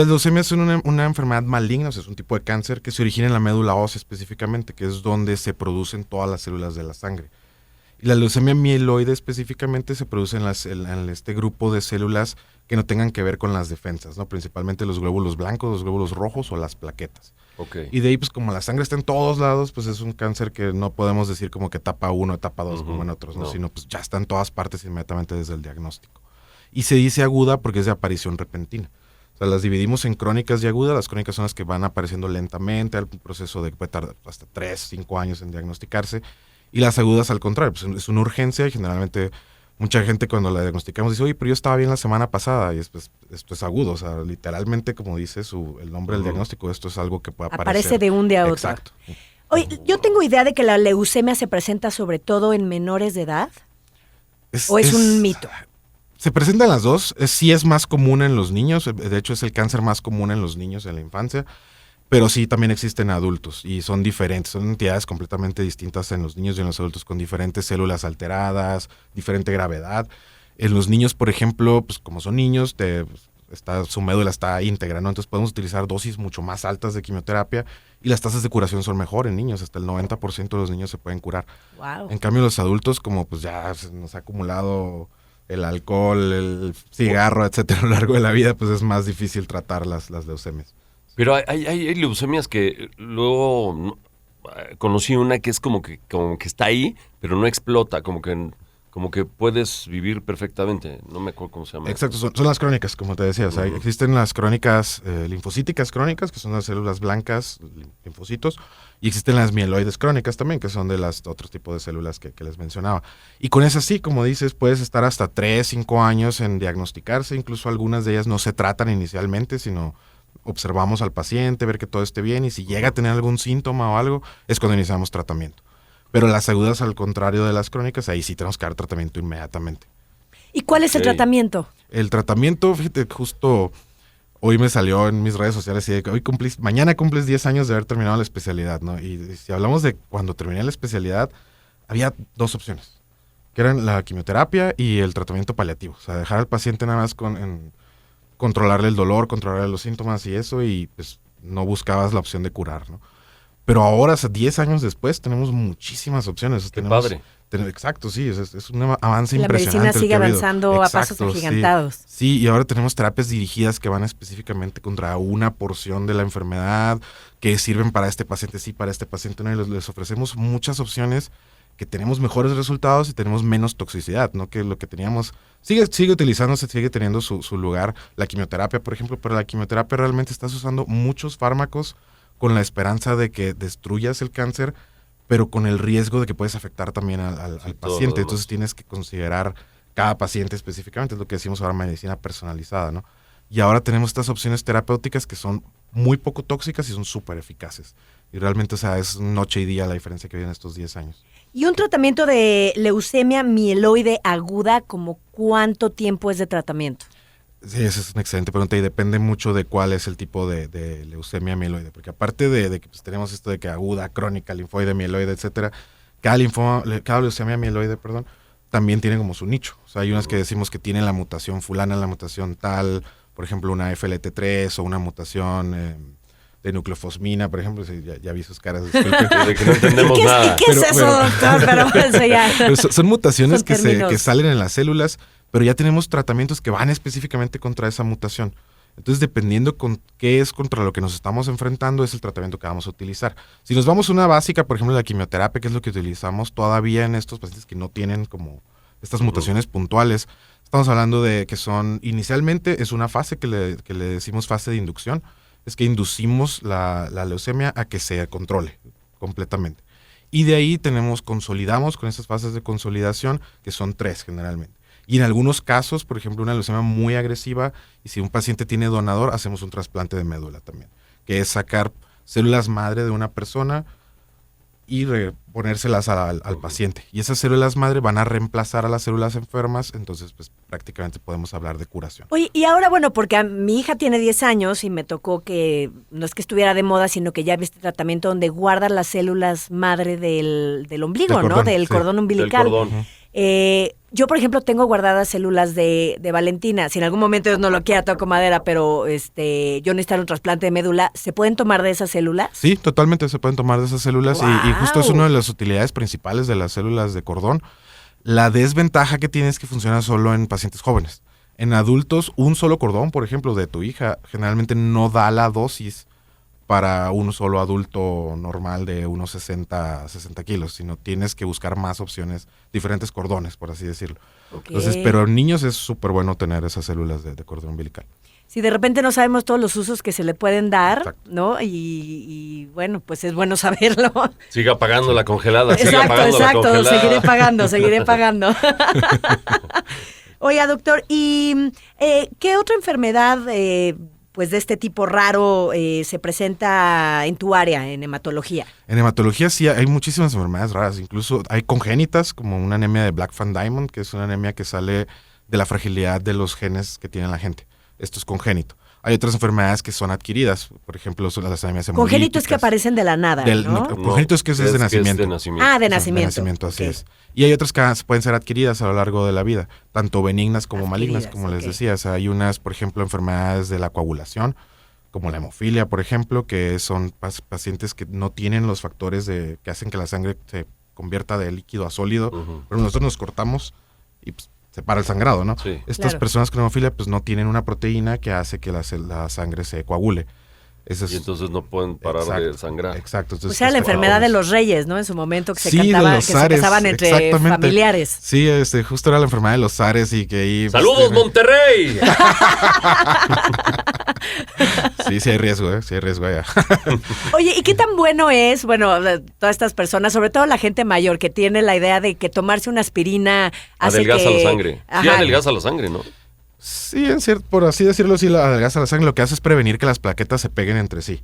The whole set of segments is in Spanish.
La leucemia es una enfermedad maligna, o sea, es un tipo de cáncer que se origina en la médula ósea específicamente, que es donde se producen todas las células de la sangre. Y la leucemia mieloide específicamente se produce en este grupo de células que no tengan que ver con las defensas, ¿no? Principalmente los glóbulos blancos, los glóbulos rojos o las plaquetas. Okay. Y de ahí, pues como la sangre está en todos lados, pues es un cáncer que no podemos decir como que etapa 1, etapa 2 como en otros, ¿no? Sino pues ya está en todas partes inmediatamente desde el diagnóstico. Y se dice aguda porque es de aparición repentina. O sea, las dividimos en crónicas y agudas. Las crónicas son las que van apareciendo lentamente, al proceso de que puede tardar hasta 3, 5 años en diagnosticarse. Y las agudas al contrario, pues es una urgencia y generalmente mucha gente cuando la diagnosticamos dice, oye, pero yo estaba bien la semana pasada y pues, esto es agudo, o sea, literalmente como dice el nombre del diagnóstico, esto es algo que puede aparecer. Aparece de un día a otro. Exacto. Oye, yo tengo idea de que la leucemia se presenta sobre todo en menores de edad, ¿o es un mito? Se presentan las dos, sí es más común en los niños, de hecho es el cáncer más común en los niños en la infancia, pero sí también existen adultos y son diferentes, son entidades completamente distintas en los niños y en los adultos con diferentes células alteradas, diferente gravedad. En los niños, por ejemplo, pues como son niños, su médula está íntegra, ¿no? Entonces podemos utilizar dosis mucho más altas de quimioterapia y las tasas de curación son mejor en niños, hasta el 90% de los niños se pueden curar. Wow. En cambio, los adultos, como pues ya se nos ha acumulado el alcohol, el cigarro, etcétera, a lo largo de la vida, pues es más difícil tratar las leucemias. Pero hay leucemias que luego conocí una que es como que está ahí, pero no explota, como que puedes vivir perfectamente. No me acuerdo cómo se llama. Exacto, son las crónicas, como te decía. O sea, existen las crónicas linfocíticas crónicas, que son las células blancas, linfocitos, y existen las mieloides crónicas también, que son de los otros tipos de células que les mencionaba. Y con esas sí, como dices, puedes estar hasta 3, 5 años en diagnosticarse. Incluso algunas de ellas no se tratan inicialmente, sino observamos al paciente, ver que todo esté bien, y si llega a tener algún síntoma o algo, es cuando iniciamos tratamiento. Pero las agudas, al contrario de las crónicas, ahí sí tenemos que dar tratamiento inmediatamente. ¿Y cuál es el tratamiento? El tratamiento, fíjate, justo hoy me salió en mis redes sociales y de que mañana cumples 10 años de haber terminado la especialidad, ¿no? Y si hablamos de cuando terminé la especialidad, había 2 opciones, que eran la quimioterapia y el tratamiento paliativo. O sea, dejar al paciente nada más controlarle el dolor, controlarle los síntomas y eso, y pues no buscabas la opción de curar, ¿no? Pero ahora, 10 años después, tenemos muchísimas opciones. ¡Qué padre! Exacto, sí, es un avance la impresionante. La medicina sigue avanzando a pasos agigantados. Sí, y ahora tenemos terapias dirigidas que van específicamente contra una porción de la enfermedad, que sirven para este paciente sí, para este paciente no, y les ofrecemos muchas opciones que tenemos mejores resultados y tenemos menos toxicidad, ¿no? Que lo que teníamos sigue utilizándose, sigue teniendo su lugar. La quimioterapia, por ejemplo, pero la quimioterapia realmente estás usando muchos fármacos con la esperanza de que destruyas el cáncer, pero con el riesgo de que puedes afectar también al paciente. Entonces tienes que considerar cada paciente específicamente, es lo que decimos ahora, medicina personalizada, ¿no? Y ahora tenemos estas opciones terapéuticas que son muy poco tóxicas y son súper eficaces. Y realmente, o sea, es noche y día la diferencia que hay en estos 10 años. ¿Y un tratamiento de leucemia mieloide aguda, como cuánto tiempo es de tratamiento? Sí, esa es una excelente pregunta y depende mucho de cuál es el tipo de leucemia mieloide, porque aparte de que pues, tenemos esto de que aguda, crónica, linfoide, mieloide, etcétera, cada leucemia mieloide, también tiene como su nicho. O sea, hay unas que decimos que tienen la mutación fulana, la mutación tal, por ejemplo, una FLT3 o una mutación de nucleofosmina, por ejemplo. Sí, ya vi sus caras, disculpen. De que no entendemos nada. ¿Qué es eso, doctor? Pero eso ya. Pero son mutaciones que salen en las células, pero ya tenemos tratamientos que van específicamente contra esa mutación. Entonces, dependiendo con qué es contra lo que nos estamos enfrentando, es el tratamiento que vamos a utilizar. Si nos vamos a una básica, por ejemplo, la quimioterapia, que es lo que utilizamos todavía en estos pacientes que no tienen como estas mutaciones puntuales, estamos hablando de que son, inicialmente es una fase que le decimos fase de inducción, es que inducimos la leucemia a que se controle completamente. Y de ahí consolidamos con esas fases de consolidación, que son 3 generalmente. Y en algunos casos, por ejemplo, una leucemia muy agresiva, y si un paciente tiene donador, hacemos un trasplante de médula también, que es sacar células madre de una persona y ponérselas al paciente. Y esas células madre van a reemplazar a las células enfermas, entonces pues prácticamente podemos hablar de curación. Oye, y ahora, bueno, porque mi hija tiene 10 años y me tocó que, no es que estuviera de moda, sino que ya había este tratamiento donde guardan las células madre del ombligo, ¿no? Del cordón umbilical. Del cordón. Yo, por ejemplo, tengo guardadas células de Valentina. Si en algún momento Dios no lo quiera, toco madera, pero yo necesito un trasplante de médula, ¿se pueden tomar de esas células? Sí, totalmente se pueden tomar de esas células y justo es una de las utilidades principales de las células de cordón. La desventaja que tiene es que funciona solo en pacientes jóvenes. En adultos, un solo cordón, por ejemplo, de tu hija, generalmente no da la dosis para un solo adulto normal de unos 60 kilos, sino tienes que buscar más opciones, diferentes cordones, por así decirlo. Okay. Entonces, pero en niños es súper bueno tener esas células de cordón umbilical. Si de repente no sabemos todos los usos que se le pueden dar, Exacto. ¿no? Y bueno, pues es bueno saberlo. Siga pagando la congelada, siga Exacto, pagando la congelada. seguiré pagando. Oiga, doctor, ¿y qué otra enfermedad pues de este tipo raro se presenta en tu área, en hematología? En hematología sí hay muchísimas enfermedades raras, incluso hay congénitas como una anemia de Black-Van Diamond, que es una anemia que sale de la fragilidad de los genes que tiene la gente. Esto es congénito. Hay otras enfermedades que son adquiridas, por ejemplo, son las anemias hemolíticas. Congénito es que aparecen de la nada, ¿no? Congénito es que es de nacimiento. Ah, de nacimiento. De nacimiento, así Okay. es. Y hay otras que pueden ser adquiridas a lo largo de la vida, tanto benignas como malignas, como Ok. les decía. O sea, hay unas, por ejemplo, enfermedades de la coagulación, como la hemofilia, por ejemplo, que son pacientes que no tienen los factores que hacen que la sangre se convierta de líquido a sólido, pero nosotros nos cortamos y pues, se para el sangrado, ¿no? Sí. Estas Claro. personas con hemofilia pues no tienen una proteína que hace que la sangre se coagule. Ese es, Y entonces no pueden parar de sangrar. Exacto. O Entonces, sea, la enfermedad de los reyes, ¿no? En su momento que se Sí, de cantaba, que los se zares, casaban entre exactamente. familiares. Sí, justo era la enfermedad de los zares y que ahí... pues, ¡Saludos, Monterrey! Sí hay riesgo, sí hay riesgo allá. Oye, ¿y qué tan bueno es, bueno, todas estas personas, sobre todo la gente mayor, que tiene la idea de que tomarse una aspirina hace Adelgaza que... la sangre. Sí, Ajá. adelgaza la sangre, ¿no? Sí, por así decirlo, sí, la adelgaza la sangre lo que hace es prevenir que las plaquetas se peguen entre sí.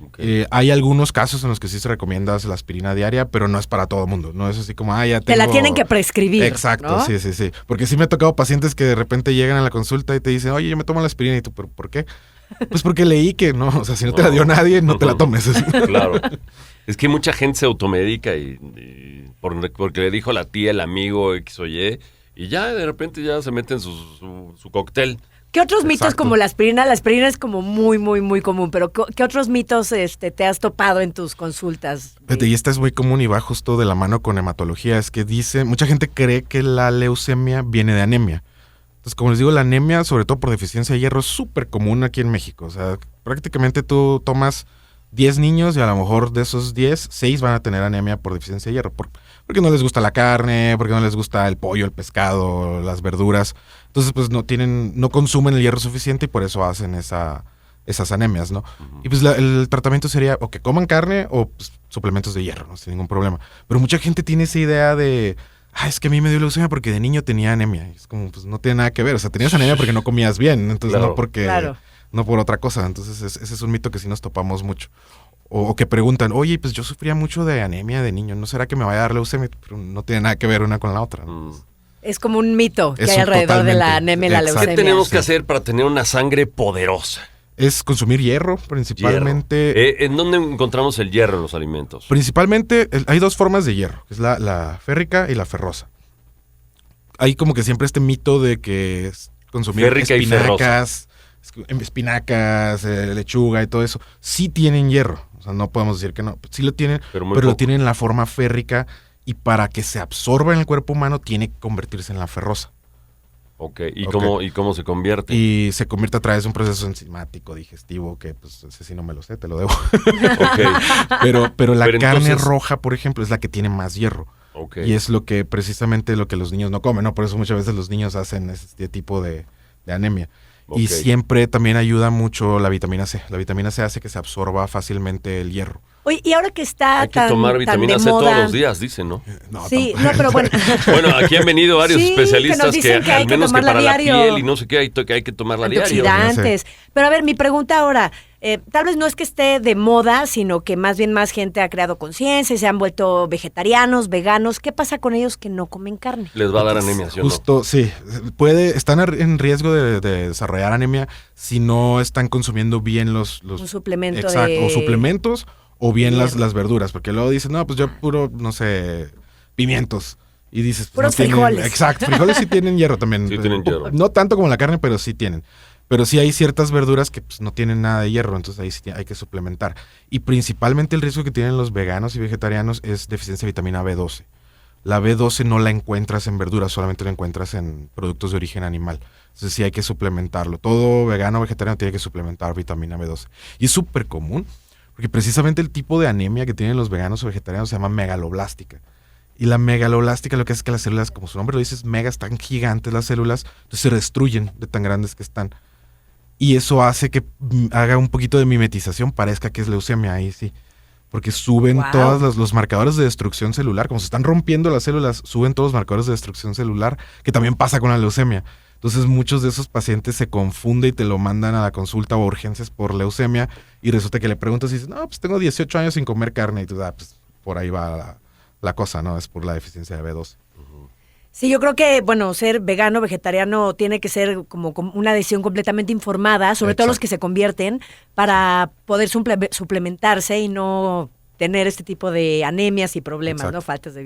Okay. Hay algunos casos en los que sí se recomienda la aspirina diaria, pero no es para todo el mundo. No es así como, ya Te la tengo- tienen que prescribir, Exacto, ¿no? sí. Porque sí me ha tocado pacientes que de repente llegan a la consulta y te dicen, oye, yo me tomo la aspirina. Y tú, ¿pero por qué? Pues porque leí que no, o sea, si no te la dio nadie, no te la tomes. Claro. Es que mucha gente se automedica porque le dijo la tía, el amigo, X o Y, y ya de repente ya se meten su cóctel. ¿Qué otros mitos Exacto. como la aspirina? La aspirina es como muy, muy, muy común, pero ¿qué otros mitos te has topado en tus consultas? Fíjate, y esta es muy común y va justo de la mano con hematología. Es que mucha gente cree que la leucemia viene de anemia. Entonces, como les digo, la anemia, sobre todo por deficiencia de hierro, es súper común aquí en México. O sea, prácticamente tú tomas 10 niños y a lo mejor de esos 10, 6 van a tener anemia por deficiencia de hierro. Porque no les gusta la carne, porque no les gusta el pollo, el pescado, las verduras. Entonces, pues no consumen el hierro suficiente y por eso hacen esas anemias, ¿no? Y pues el tratamiento sería o que coman carne o pues, suplementos de hierro, ¿no? Sin ningún problema. Pero mucha gente tiene esa idea de, es que a mí me dio leucemia porque de niño tenía anemia. Y es como, pues no tiene nada que ver. O sea, tenías anemia porque no comías bien, entonces Claro. no por otra cosa. Entonces, ese es un mito que sí nos topamos mucho. O que preguntan, oye, pues yo sufría mucho de anemia de niño, ¿no será que me vaya a dar leucemia? Pero no tiene nada que ver una con la otra, ¿no? Es como un mito que Es hay alrededor de la totalmente. anemia y la Exacto. leucemia. ¿Qué tenemos que Sí. hacer para tener una sangre poderosa? Es consumir hierro, principalmente. Hierro. ¿En dónde encontramos el hierro en los alimentos? Principalmente, hay dos formas de hierro, que es la férrica y la ferrosa. Hay como que siempre este mito de que consumir Férrica y espinacas, lechuga y todo eso, sí tienen hierro. O sea, no podemos decir que no. Sí lo tienen, Pero muy pero lo poco. tienen en la forma férrica y para que se absorba en el cuerpo humano tiene que convertirse en la ferrosa. Ok, ¿y Ok. cómo se convierte? Y se convierte a través de un proceso enzimático, digestivo, que pues ese sí no me lo sé, te lo debo. Ok, Pero la Pero carne entonces- roja, por ejemplo, es la que tiene más hierro. ok. Y es precisamente lo que los niños no comen, ¿no? Por eso muchas veces los niños hacen este tipo de anemia. Y Ok. siempre también ayuda mucho la vitamina C. La vitamina C hace que se absorba fácilmente el hierro. Oye, y ahora que está Hay que tan, tomar tan vitamina de C moda... todos los días, dicen, ¿no? No, Sí, tampoco. no, pero bueno. Bueno, aquí han venido varios Sí, que nos especialistas dicen que hay al que menos que tomarla para la diario. piel y no sé qué hay que tomarla diario. Antioxidantes. Pero a ver, mi pregunta ahora, tal vez no es que esté de moda, sino que más bien más gente ha creado conciencia y se han vuelto vegetarianos, veganos. ¿Qué pasa con ellos que no comen carne? Les va a dar anemia, ¿sí o no? Justo, sí. Están en riesgo de desarrollar anemia si no están consumiendo bien los Un suplemento exacto, de... o suplementos o bien hierro. las verduras. Porque luego dicen, no, pues yo puro, no sé, pimientos. Y dices, puros no tienen, frijoles. Exacto, frijoles sí tienen hierro también. Sí tienen hierro. No tanto como la carne, pero sí tienen. Pero sí hay ciertas verduras que pues, no tienen nada de hierro, entonces ahí sí hay que suplementar. Y principalmente el riesgo que tienen los veganos y vegetarianos es deficiencia de vitamina B12. La B12 no la encuentras en verduras, solamente la encuentras en productos de origen animal. Entonces sí hay que suplementarlo. Todo vegano o vegetariano tiene que suplementar vitamina B12. Y es súper común, porque precisamente el tipo de anemia que tienen los veganos o vegetarianos se llama megaloblástica. Y la megaloblástica lo que hace es que las células, como su nombre lo dice, es mega, están gigantes las células, entonces se destruyen de tan grandes que están. Y eso hace que haga un poquito de mimetización, parezca que es leucemia, ahí sí. Porque suben Wow. todos los marcadores de destrucción celular, como se están rompiendo las células, suben todos los marcadores de destrucción celular, que también pasa con la leucemia. Entonces muchos de esos pacientes se confunden y te lo mandan a la consulta o urgencias por leucemia y resulta que le preguntas y dices, no, pues tengo 18 años sin comer carne y tú, pues por ahí va la cosa, ¿no? Es por la deficiencia de B12. Sí, yo creo que, bueno, ser vegano, vegetariano, tiene que ser como una decisión completamente informada, sobre todo los Exacto. que se convierten, para poder suplementarse y no tener este tipo de anemias y problemas, Exacto. ¿no? Faltas de